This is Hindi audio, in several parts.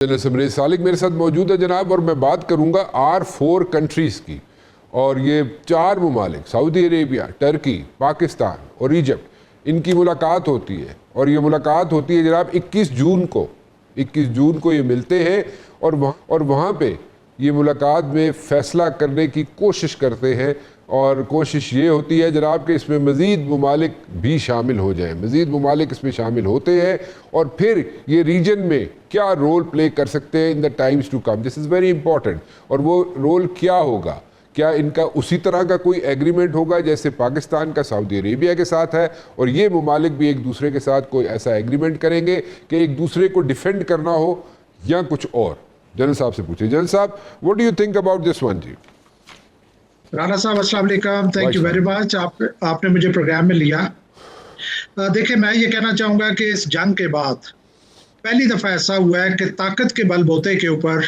जनरल समरेज सालिक मेरे साथ मौजूद है जनाब, और मैं बात करूंगा R4 कंट्रीज़ की। और ये 4 ममालिक सऊदी अरेबिया, टर्की, पाकिस्तान और इजिप्ट, इनकी मुलाकात होती है। और ये मुलाकात होती है जनाब 21 जून को ये मिलते हैं और वहाँ पे ये मुलाकात में फ़ैसला करने की कोशिश करते हैं। और कोशिश ये होती है जनाब कि इसमें मज़ीद ममालिक भी शामिल हो जाएं, मज़ीद ममालिक इसमें शामिल होते हैं और फिर ये रीजन में क्या रोल प्ले कर सकते हैं in the times to come. This is very important. और वो रोल क्या होगा? क्या इनका उसी तरह का कोई एग्रीमेंट होगा जैसे पाकिस्तान का सऊदी अरेबिया के साथ है, और ये ममालिक भी एक दूसरे के साथ कोई ऐसा एग्रीमेंट करेंगे कि एक दूसरे को डिफेंड करना हो, या कुछ और? जनरल साहब से पूछिए। जनरल साहब, what do you think about this one? जी राना साहब, अस्सलाम वालेकुम, थैंक यू वेरी मच, आपने मुझे प्रोग्राम में लिया। देखिए, मैं ये कहना चाहूँगा कि इस जंग के बाद पहली दफ़ा ऐसा हुआ है कि ताकत के बलबूते के ऊपर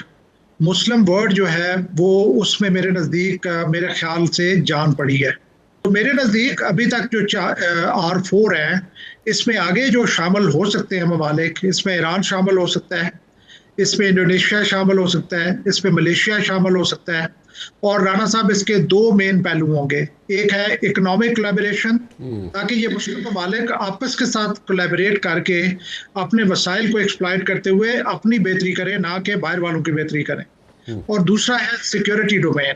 मुस्लिम वर्ल्ड जो है वो उसमें मेरे नज़दीक मेरे ख्याल से जान पड़ी है। तो मेरे नज़दीक अभी तक जो R4 हैं, इसमें आगे जो शामिल हो सकते हैं ममालिक, इसमें ईरान शामिल हो सकता है, इसमें इंडोनेशिया शामिल हो सकता है, इसमें मलेशिया शामिल हो सकता है। और राना साहब, इसके 2 मेन पहलू होंगे। एक है इकोनॉमिक कोलैबोरेशन, ताकि ये मुस्लिम ममालिक आपस के साथ कोलैबोरेट करके अपने वसाइल को एक्सप्लॉइट करते हुए अपनी बेहतरी करें, ना कि बाहर वालों की बेहतरी करें। और दूसरा है सिक्योरिटी डोमेन,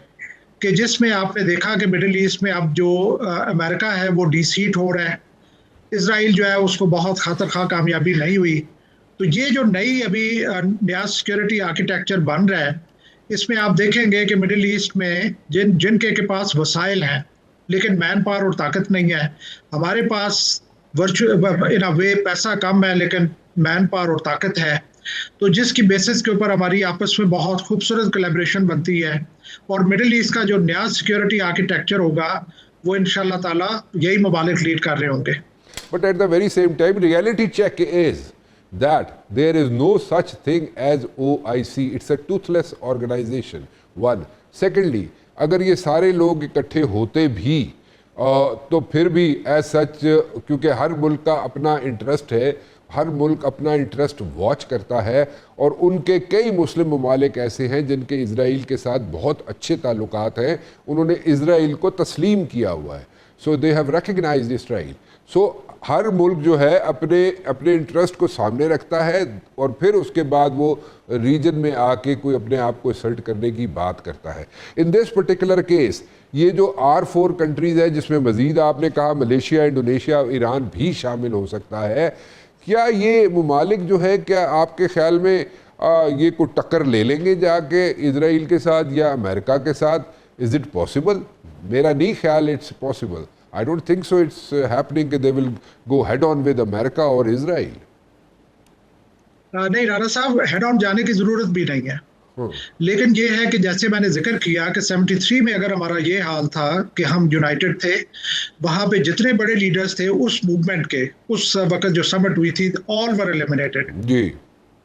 कि जिसमें आपने देखा कि मिडिल ईस्ट में अब जो अमेरिका है वो डीसीट हो रहा है, इसराइल जो है उसको बहुत खातर कामयाबी नहीं हुई। तो ये जो नई अभी नया सिक्योरिटी आर्किटेक्चर बन रहा है, इसमें आप देखेंगे कि मिडिल ईस्ट में जिनके के पास वसाइल हैं लेकिन मैन पावर और ताकत नहीं है, हमारे पास इन अ वे पैसा कम है लेकिन मैन पावर और ताकत है, तो जिसकी बेसिस के ऊपर हमारी आपस में बहुत खूबसूरत कोलैबोरेशन बनती है। और मिडिल ईस्ट का जो नया सिक्योरिटी आर्किटेक्चर होगा वो इंशाल्लाह ताला यही ममालिक लीड कर रहे होंगे। But at the very same time reality check is that there is no such thing as OIC. It's a toothless organization. One. Secondly, अगर ये सारे लोग इकट्ठे होते भी तो फिर भी एज सच, क्योंकि हर मुल्क का अपना इंटरेस्ट है, हर मुल्क अपना इंटरेस्ट वॉच करता है, और उनके कई मुस्लिम ममालिक ऐसे हैं जिनके इजराइल के साथ बहुत अच्छे ताल्लुकात हैं, उन्होंने इजराइल को तस्लीम किया हुआ है। सो दे हैव रिकग्नाइज्ड इसराइल। सो हर मुल्क जो है अपने इंटरेस्ट को सामने रखता है, और फिर उसके बाद वो रीजन में आके कोई अपने आप को असर्ट करने की बात करता है। इन दिस पर्टिकुलर केस ये जो R4 कंट्रीज़ है, जिसमें मज़ीद आपने कहा मलेशिया, इंडोनेशिया, ईरान भी शामिल हो सकता है, क्या ये ममालिक जो है, क्या आपके ख्याल में ये कोई टक्कर ले लेंगे जाके इजराइल के साथ या अमेरिका के साथ? Is it possible? मेरा नहीं ख्याल it's possible. I don't think so it's happening that they will go head on with America or Israel. नहीं राना साहब, हेड ऑन जाने की जरूरत भी नहीं है। लेकिन ये है कि जैसे मैंने जिक्र किया कि 73 में अगर हमारा ये हाल था कि हम यूनाइटेड थे, वहां पे जितने बड़े लीडर्स थे उस मूवमेंट के, उस वक्त जो समिट हुई थी, ऑल वर एलिमिनेटेड। जी,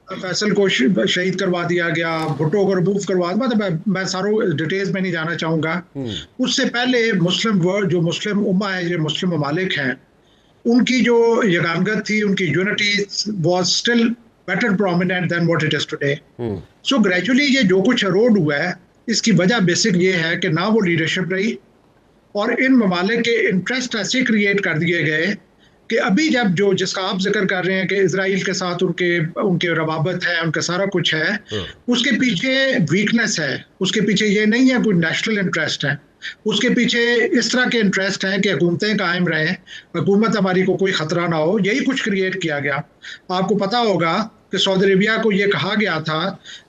फैसल को शहीद करवा दिया गया, भुट्टो को रिमूव करवा, मतलब मैं सारों डिटेल्स में नहीं जाना चाहूंगा। उससे पहले मुस्लिम वर्ल्ड, जो मुस्लिम उम्मा है, जो मुस्लिम ममालिक हैं, उनकी जो यगानगत थी, उनकी unity was still better prominent than what it is today. So gradually ये जो कुछ एरोड हुआ है, इसकी वजह बेसिक ये है कि ना वो लीडरशिप रही, और इन ममालिक के इंटरेस्ट ऐसे क्रिएट कर दिए गए कि अभी जब जो जिसका आप जिक्र कर रहे हैं कि इजराइल के साथ उनके रवाबत है, उनका सारा कुछ है, उसके पीछे वीकनेस है, उसके पीछे ये नहीं है कोई नेशनल इंटरेस्ट है, उसके पीछे इस तरह के इंटरेस्ट हैं कि हुकूमतें कायम रहें, हुकूमत हमारी को कोई खतरा ना हो, यही कुछ क्रिएट किया गया। आपको पता होगा कि सऊदी अरेबिया को ये कहा गया था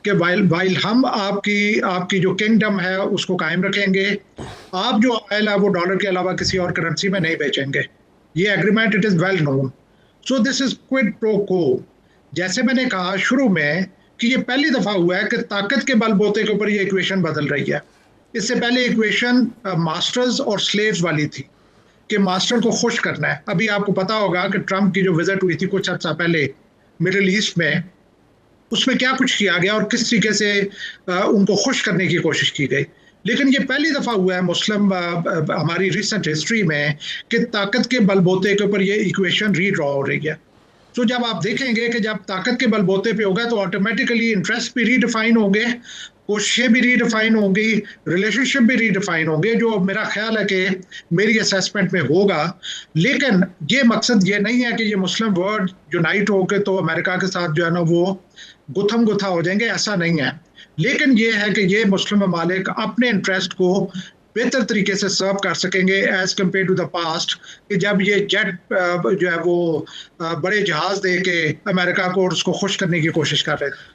कि वाइल हम आपकी जो किंगडम है उसको कायम रखेंगे, आप जो ऑयल है वो डॉलर के अलावा किसी और करेंसी में नहीं बेचेंगे। ये agreement it is well known. So this is quid pro को। जैसे मैंने कहा शुरू में कि ये पहली दफा हुआ है कि ताकत के बलबूते के ऊपर ये इक्वेशन बदल रही है। इससे पहले इक्वेशन मास्टर्स और स्लेव्स वाली थी कि मास्टर को खुश करना है। अभी आपको पता होगा कि ट्रंप की जो विजिट हुई थी कुछ अर्सा पहले मिडिल ईस्ट में, उसमें क्या कुछ किया गया और किस तरीके से उनको खुश करने की कोशिश की गई। लेकिन ये पहली दफा हुआ है मुस्लिम हमारी रिसेंट हिस्ट्री में कि ताकत के बलबूते के ऊपर ये इक्वेशन रीड्रॉ हो रही है। तो जब आप देखेंगे कि जब ताकत के बलबूते पे होगा तो ऑटोमेटिकली इंटरेस्ट भी रीडिफाइन होंगे, कोशिशें भी रीडिफाइन होंगी, रिलेशनशिप भी रीडिफाइन होंगे, जो मेरा ख्याल है कि मेरी असेसमेंट में होगा। लेकिन ये मकसद ये नहीं है कि ये मुस्लिम वर्ल्ड यूनाइट होकर तो अमेरिका के साथ जो है ना वो गुथम गुथा हो जाएंगे, ऐसा नहीं है। लेकिन ये है कि ये मुस्लिम ममालिक अपने इंटरेस्ट को बेहतर तरीके से सर्व कर सकेंगे as compare to the past, कि जब ये जेट जो है वो बड़े जहाज दे के अमेरिका को और उसको खुश करने की कोशिश कर रहे थे।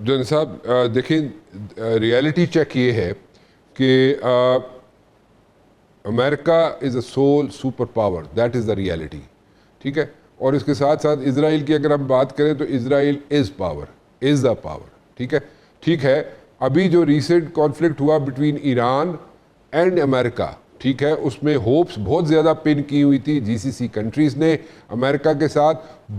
जन साहब देखिए, रियलिटी चेक ये है कि America is a sole super power, that is the reality, ठीक है। और इसके साथ साथ इसराइल की अगर हम बात करें तो Israel is power, is the power, ठीक है। ठीक है, अभी जो रिसेंट कॉन्फ्लिक्ट हुआ बिटवीन ईरान एंड अमेरिका, ठीक है, उसमें होप्स बहुत ज़्यादा पिन की हुई थी जीसीसी कंट्रीज़ ने अमेरिका के साथ।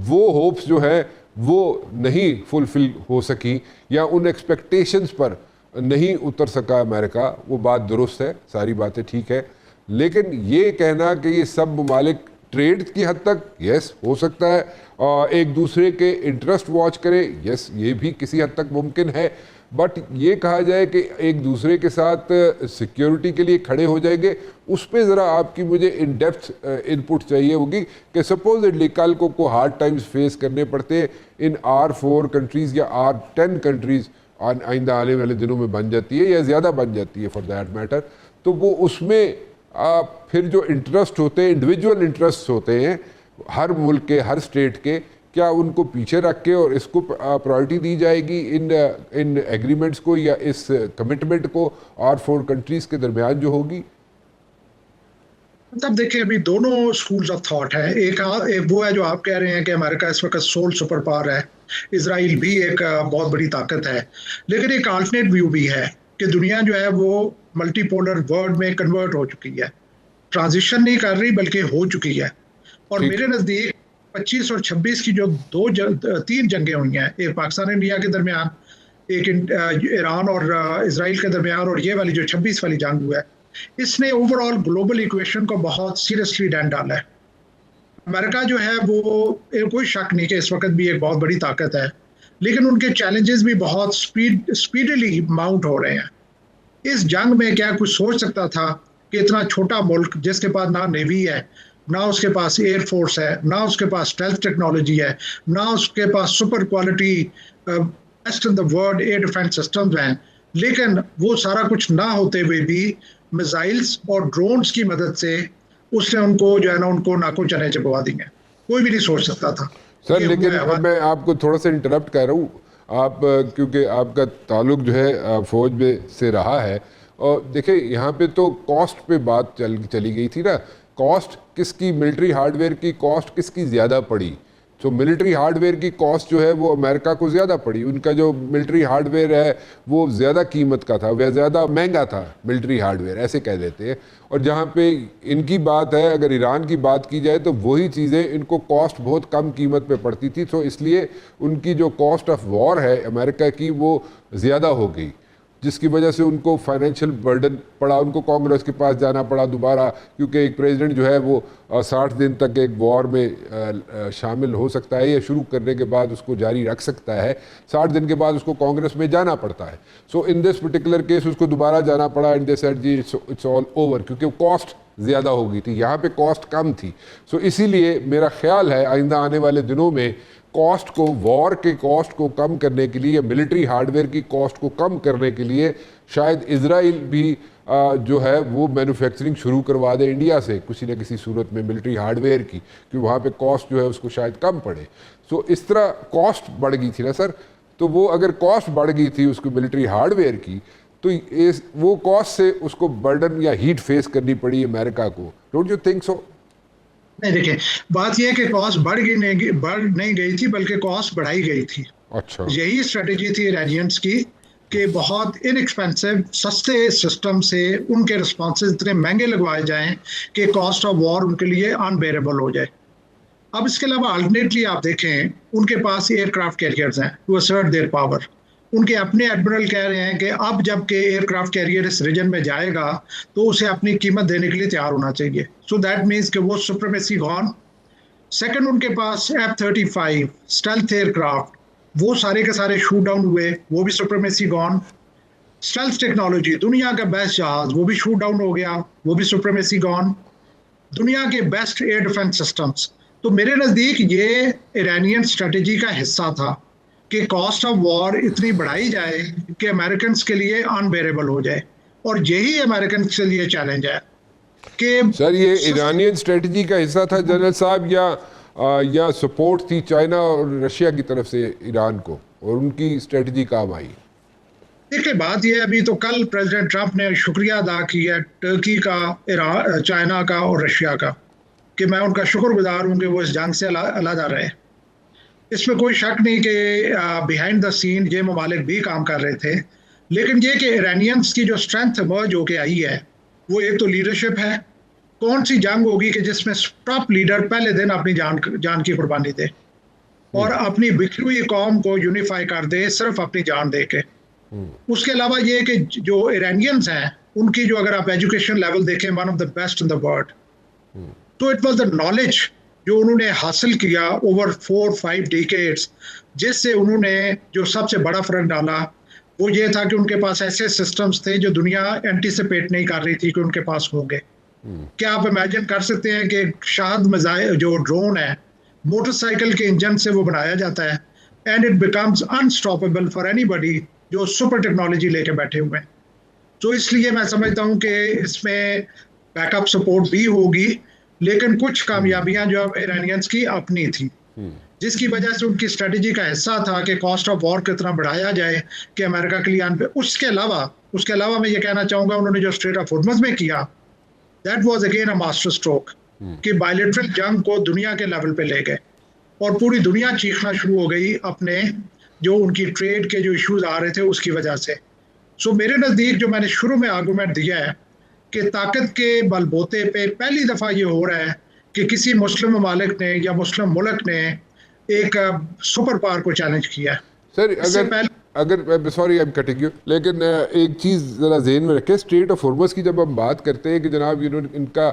वो होप्स जो है वो नहीं फुलफिल हो सकी या उन एक्सपेक्टेशंस पर नहीं उतर सका अमेरिका, वो बात दुरुस्त है, सारी बातें ठीक है। लेकिन ये कहना कि ये सब ममालिक ट्रेड की हद तक, यस हो सकता है, और एक दूसरे के इंटरेस्ट वॉच करें, यस ये भी किसी हद तक मुमकिन है। बट ये कहा जाए कि एक दूसरे के साथ सिक्योरिटी के लिए खड़े हो जाएंगे, उस पर ज़रा आपकी मुझे इन डेप्थ इनपुट चाहिए होगी कि सपोजिटली कल को हार्ड टाइम्स फेस करने पड़ते इन R4 कंट्रीज़ या R10 कंट्रीज़ आइंदा आने वाले दिनों में बन जाती है या ज़्यादा बन जाती है फॉर दैट मैटर, तो वो उसमें फिर जो इंटरेस्ट होते हैं, इंडिविजुअल इंटरेस्ट होते हैं हर मुल्क के, हर स्टेट के, क्या उनको पीछे रख के और इसको प्रायोरिटी दी जाएगी इन एग्रीमेंट्स को या इस कमिटमेंट को R4 कंट्रीज़ के दरमियान जो होगी? तब देखिए, अभी दोनों स्कूल्स ऑफ थॉट है। एक वो है जो आप कह रहे हैं कि अमेरिका इस वक्त सोल सुपर पावर है, इसराइल भी एक बहुत बड़ी ताकत है। लेकिन एक अल्टरनेट व्यू भी है कि दुनिया जो है वो मल्टीपोलर वर्ल्ड में कन्वर्ट हो चुकी है, ट्रांजिशन नहीं कर रही बल्कि हो चुकी है। और मेरे नज़दीक 25 और 26 की जो 3 जंगें हुई हैं, एक पाकिस्तान इंडिया के दरमियान, एक ईरान और इसराइल के दरमियान, और ये वाली जो 26 वाली जंग हुआ है, इसने ओवरऑल ग्लोबल इक्वेशन को बहुत सीरियसली डेंट डाला है। अमेरिका जो है वो, कोई शक नहीं कि इस वक्त भी एक बहुत बड़ी ताकत है, लेकिन उनके चैलेंजेस भी बहुत स्पीडली माउंट हो रहे हैं। इस जंग में क्या कुछ सोच सकता था कि इतना छोटा मुल्क जिसके पास ना नेवी है, ना उसके पास एयरफोर्स है, ना उसके पास स्टेल्थ टेक्नोलॉजी है, ना उसके पास super quality best in the world air defence systems हैं, लेकिन वो सारा कुछ ना होते हुए भी मिसाइल्स और ड्रोन्स की मदद से उसने उनको जो है ना उनको नाको चने चबवा दिए। कोई भी नहीं सोच सकता था सर। लेकिन मैं आपको थोड़ा सा इंटरप्ट कर रहा हूँ, आप क्योंकि आपका ताल्लुक जो है फौज में से रहा है, और देखिए यहाँ पे तो कॉस्ट पे बात चली गई थी ना, कॉस्ट किसकी, मिलिट्री हार्डवेयर की कॉस्ट किसकी ज़्यादा पड़ी? तो मिलिट्री हार्डवेयर की कॉस्ट जो है वो अमेरिका को ज़्यादा पड़ी, उनका जो मिलिट्री हार्डवेयर है वो ज़्यादा कीमत का था, वह ज़्यादा महंगा था मिलिट्री हार्डवेयर, ऐसे कह देते हैं। और जहाँ पे इनकी बात है, अगर ईरान की बात की जाए तो वही चीज़ें इनको कॉस्ट बहुत कम कीमत पे पड़ती थी, तो इसलिए उनकी जो कॉस्ट ऑफ वॉर है अमेरिका की वो ज़्यादा हो गई, जिसकी वजह से उनको फाइनेंशियल बर्डन पड़ा, उनको कांग्रेस के पास जाना पड़ा दोबारा, क्योंकि एक प्रेसिडेंट जो है वो 60 दिन तक एक वॉर में शामिल हो सकता है या शुरू करने के बाद उसको जारी रख सकता है, 60 दिन के बाद उसको कांग्रेस में जाना पड़ता है। So in this particular case उसको दोबारा जाना पड़ा and they said gee it's all over, क्योंकि कॉस्ट ज़्यादा हो गई थी, यहाँ पे कॉस्ट कम थी। सो इसीलिए मेरा ख्याल है आइंदा आने वाले दिनों में कॉस्ट को, वॉर के कॉस्ट को कम करने के लिए या मिलिट्री हार्डवेयर की कॉस्ट को कम करने के लिए शायद इजराइल भी जो है वो मैन्युफैक्चरिंग शुरू करवा दे इंडिया से किसी न किसी सूरत में मिलिट्री हार्डवेयर की, कि वहाँ पे कॉस्ट जो है उसको शायद कम पड़े। सो इस तरह कॉस्ट बढ़ गई थी ना सर, तो वो अगर कॉस्ट बढ़ गई थी उसको मिलिट्री हार्डवेयर की, तो वो कॉस्ट से उसको बर्डन या हीट फेस करनी पड़ी अमेरिका को। Don't you think so? नहीं, देखिए बात यह है कि कॉस्ट बढ़ नहीं गई थी बल्कि कॉस्ट बढ़ाई गई थी। अच्छा, यही स्ट्रेटेजी थी इरानियंस की कि बहुत इनएक्सपेंसिव सस्ते सिस्टम से उनके रिस्पॉन्सेज इतने महंगे लगवाए जाएं कि कॉस्ट ऑफ वॉर उनके लिए अनबेरेबल हो जाए। अब इसके अलावा अल्टरनेटली आप देखें, उनके पास एयरक्राफ्ट कैरियर्स हैं टू असर्ट देयर पावर। उनके अपने एडमिरल कह रहे हैं कि अब जब के एयरक्राफ्ट कैरियर इस रीजन में जाएगा तो उसे अपनी कीमत देने के लिए तैयार होना चाहिए। सो दैट मीन्स कि वो सुप्रीमेसी गॉन, सेकंड उनके पास F-35 स्टेल्थ एयरक्राफ्ट, वो सारे के सारे शूट डाउन हुए, वो भी सुप्रीमेसी गॉन। स्टेल्थ टेक्नोलॉजी, दुनिया का बेस्ट जहाज, वो भी शूट डाउन हो गया, वो भी सुप्रीमेसी गॉन। दुनिया के बेस्ट एयर डिफेंस सिस्टम्स। तो मेरे नज़दीक ये ईरानियन स्ट्रेटजी का हिस्सा था कि कॉस्ट ऑफ वॉर इतनी बढ़ाई जाए कि अमेरिकन के लिए अनबेरेबल हो जाए, और यही अमेरिकन के लिए चैलेंज है कि सर ये ईरानियन स्ट्रेटजी का हिस्सा था जनरल साहब, या सपोर्ट थी चाइना और रशिया की तरफ से ईरान को और उनकी स्ट्रेटजी काम आई? देखिए बात यह, अभी तो कल प्रेसिडेंट ट्रंप ने शुक्रिया अदा किया टर्की का, चाइना का और रशिया का, कि मैं उनका शुक्रगुजार हूँ कि वो इस जंग से अलहदा रहे। इसमें कोई शक नहीं कि बिहाइंड द सीन ये ममालिक भी काम कर रहे थे, लेकिन ये कि ईरानियंस की जो स्ट्रेंथ इमर्ज होके आई है, वो एक तो लीडरशिप है। कौन सी जंग होगी कि जिसमें टॉप लीडर पहले दिन अपनी जान की कुर्बानी दे और अपनी बिखरी हुई कौम को यूनिफाई कर दे सिर्फ अपनी जान दे के। उसके अलावा ये कि जो ईरानियंस हैं उनकी जो अगर आप एजुकेशन लेवल देखें, one of the best in the world. तो इट वाज द नॉलेज जो उन्होंने हासिल किया ओवर 4-5 डिकेड्स, जिससे उन्होंने जो सबसे बड़ा फर्क डाला वो ये था कि उनके पास ऐसे सिस्टम्स थे जो दुनिया एंटीसिपेट नहीं कर रही थी कि उनके पास होंगे। क्या आप इमेजिन कर सकते हैं कि शाहद मिसाइल जो ड्रोन है, मोटरसाइकिल के इंजन से वो बनाया जाता है, and it becomes unstoppable for anybody जो सुपर टेक्नोलॉजी लेके बैठे हुए हैं। तो इसलिए मैं समझता हूँ कि इसमें बैकअप सपोर्ट भी होगी, लेकिन कुछ कामयाबियां जो ईरानियंस की अपनी थी, जिसकी वजह से उनकी स्ट्रेटजी का हिस्सा था कि कॉस्ट ऑफ वॉर कितना बढ़ाया जाए कि अमेरिका के लिए उसके अलावा मैं ये कहना चाहूँगा उन्होंने जो स्ट्रेट ऑफ हॉर्मुज़ में किया, that was again a master stroke, कि बायलैटरल जंग को दुनिया के लेवल पे ले गए और पूरी दुनिया चीखना शुरू हो गई अपने जो उनकी ट्रेड के जो इश्यूज आ रहे थे उसकी वजह से। सो मेरे नज़दीक जो मैंने शुरू में आर्गूमेंट दिया है कि ताकत के बलबूते पे पहली दफ़ा ये हो रहा है कि किसी मुस्लिम ममालिक ने या मुस्लिम मुल्क ने एक सुपर पावर को चैलेंज किया है। सर अगर sorry I am cutting you, लेकिन एक चीज़ ज़रा जहन में रखें, स्ट्रेट ऑफ हॉर्मुज़ की जब हम बात करते हैं कि जनाब इनका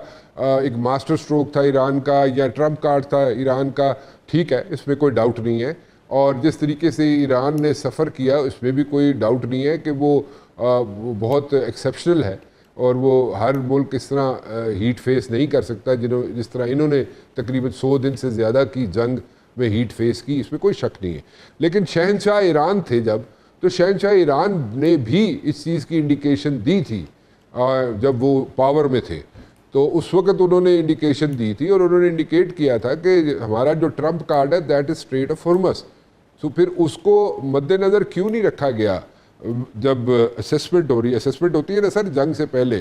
एक मास्टर स्ट्रोक था ईरान का या ट्रम्प कार्ड था ईरान का, ठीक है, इसमें कोई डाउट नहीं है, और जिस तरीके से ईरान ने सफ़र किया इसमें भी कोई डाउट नहीं है कि वो बहुत एक्सेप्शनल है और वो हर मुल्क इस तरह हीट फेस नहीं कर सकता जिस तरह इन्होंने तकरीबन 100 दिन से ज़्यादा की जंग में हीट फेस की, इसमें कोई शक नहीं है। लेकिन शहनशाह ईरान थे तो शहनशाह ईरान ने भी इस चीज़ की इंडिकेशन दी थी जब वो पावर में थे, तो उस वक्त उन्होंने इंडिकेशन दी थी और उन्होंने इंडिकेट किया था कि हमारा जो ट्रम्प कार्ड है that is straight of Hormuz. तो फिर उसको मद्देनज़र क्यों नहीं रखा गया जब असेसमेंट होती है ना सर जंग से पहले?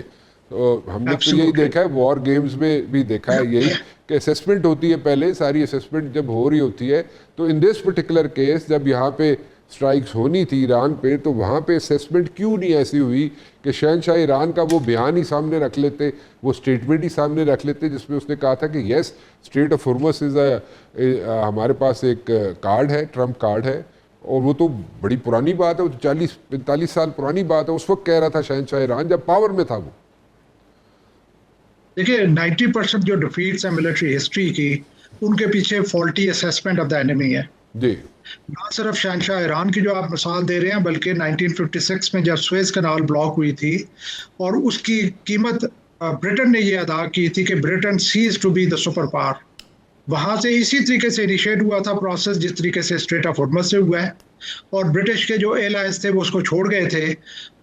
तो हमने तो यही देखा है, वॉर गेम्स में भी देखा है यही कि असेसमेंट होती है पहले, सारी असेसमेंट जब हो रही होती है, तो इन दिस पर्टिकुलर केस जब यहाँ पे स्ट्राइक्स होनी थी ईरान पे, तो वहाँ पे असेसमेंट क्यों नहीं ऐसी हुई कि शहनशाह ईरान का वो बयान ही सामने रख लेते, वो स्टेटमेंट ही सामने रख लेते जिसमें उसने कहा था कि येस स्ट्रेट ऑफ हॉर्मुज़ हमारे पास एक कार्ड है, ट्रम्प कार्ड है, और वो तो बड़ी पुरानी बात है, वो तो 40-45 साल पुरानी बात है, उस वक्त कह रहा था शहनशाह ईरान जब पावर में था वो। देखिए 90% जो डिफीट्स हैं मिलिट्री हिस्ट्री की, उनके पीछे faulty assessment of the enemy है जी। ना सिर्फ शहनशाह ईरान की जो आप मिसाल दे रहे हैं, बल्कि 1956 में जब सुएज कनाल ब्लॉक हुई थी और उसकी कीमत ब्रिटेन ने ये अदा की थी कि Britain ceased to be the super power, वहाँ से इसी तरीके से इनिशिएट हुआ था प्रोसेस जिस तरीके से स्ट्रेट ऑफ हॉर्मुज़ से हुआ है, और ब्रिटिश के जो एलाइज थे वो उसको छोड़ गए थे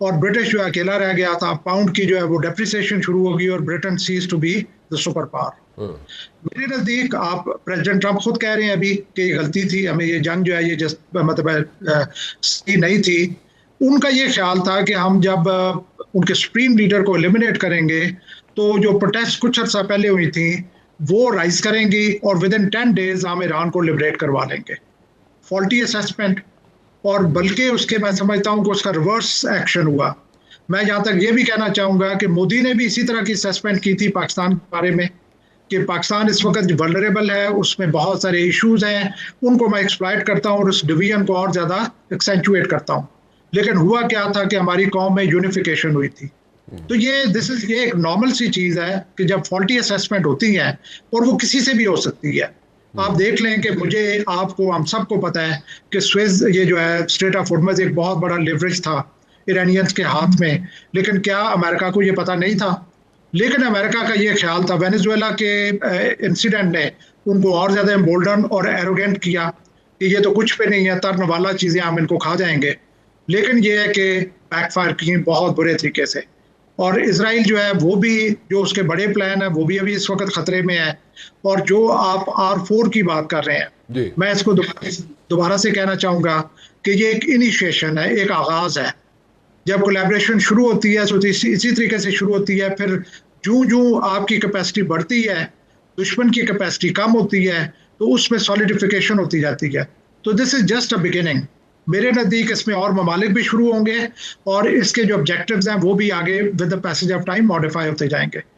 और ब्रिटिश जो अकेला रह गया था, पाउंड की जो है वो डेप्रिसिएशन शुरू हो गई और Britain ceased to be the super power. मेरे नज़दीक आप प्रेसिडेंट ट्रंप खुद कह रहे हैं अभी कि ये गलती थी, हमें ये जंग जो है ये मतलब सही नहीं थी। उनका ये ख्याल था कि हम जब उनके सुप्रीम लीडर को एलिमिनेट करेंगे तो जो प्रोटेस्ट कुछ अर्सा पहले हुई थी वो राइज करेंगी और विद इन 10 डेज हम ईरान को लिबरेट करवा लेंगे। फॉल्टी असेसमेंट, और बल्कि उसके मैं समझता हूँ कि उसका रिवर्स एक्शन हुआ। मैं यहाँ तक ये भी कहना चाहूँगा कि मोदी ने भी इसी तरह की असेसमेंट की थी पाकिस्तान के बारे में कि पाकिस्तान इस वक्त वल्नरेबल है, उसमें बहुत सारे इश्यूज हैं, उनको मैं एक्सप्लॉइट करता हूँ और उस डिवीजन को और ज़्यादा एक्सेंचुएट करता हूँ। लेकिन हुआ क्या था कि हमारी कौम में यूनिफिकेशन हुई थी। तो ये एक नॉर्मल सी चीज़ है कि जब फॉल्टी असेसमेंट होती है, और वो किसी से भी हो सकती है, आप देख लें कि मुझे, आपको, हम सबको पता है कि स्विस, ये जो है स्ट्रेट ऑफ हॉर्मुज़, एक बहुत बड़ा लिवरेज था ईरानियंस के हाथ में, लेकिन क्या अमेरिका को ये पता नहीं था? लेकिन अमेरिका का ये ख्याल था, वेनेजुएला के इंसिडेंट ने उनको और ज़्यादा एम्बोल्डन और एरोगेंट किया कि ये तो कुछ पे नहीं है, तर्न वाला चीज़ें हम इनको खा जाएंगे। लेकिन ये है कि बैकफायर की बहुत बुरे तरीके से। और इसराइल जो है वो भी, जो उसके बड़े प्लान है वो भी अभी इस वक्त खतरे में है। और जो आप R4 की बात कर रहे हैं, जी मैं इसको दोबारा से कहना चाहूँगा कि ये एक इनिशिएशन है, एक आगाज़ है। जब कोलैबोरेशन शुरू होती है तो इसी तरीके से शुरू होती है, फिर जूं जूं आपकी कैपेसिटी बढ़ती है, दुश्मन की कैपेसिटी कम होती है, तो उसमें सॉलिडिफिकेशन होती जाती है। तो this is just a beginning. मेरे नज़दीक इसमें और ममालिक भी शुरू होंगे और इसके जो ऑब्जेक्टिव्स हैं वो भी आगे with the passage of time modify होते जाएंगे।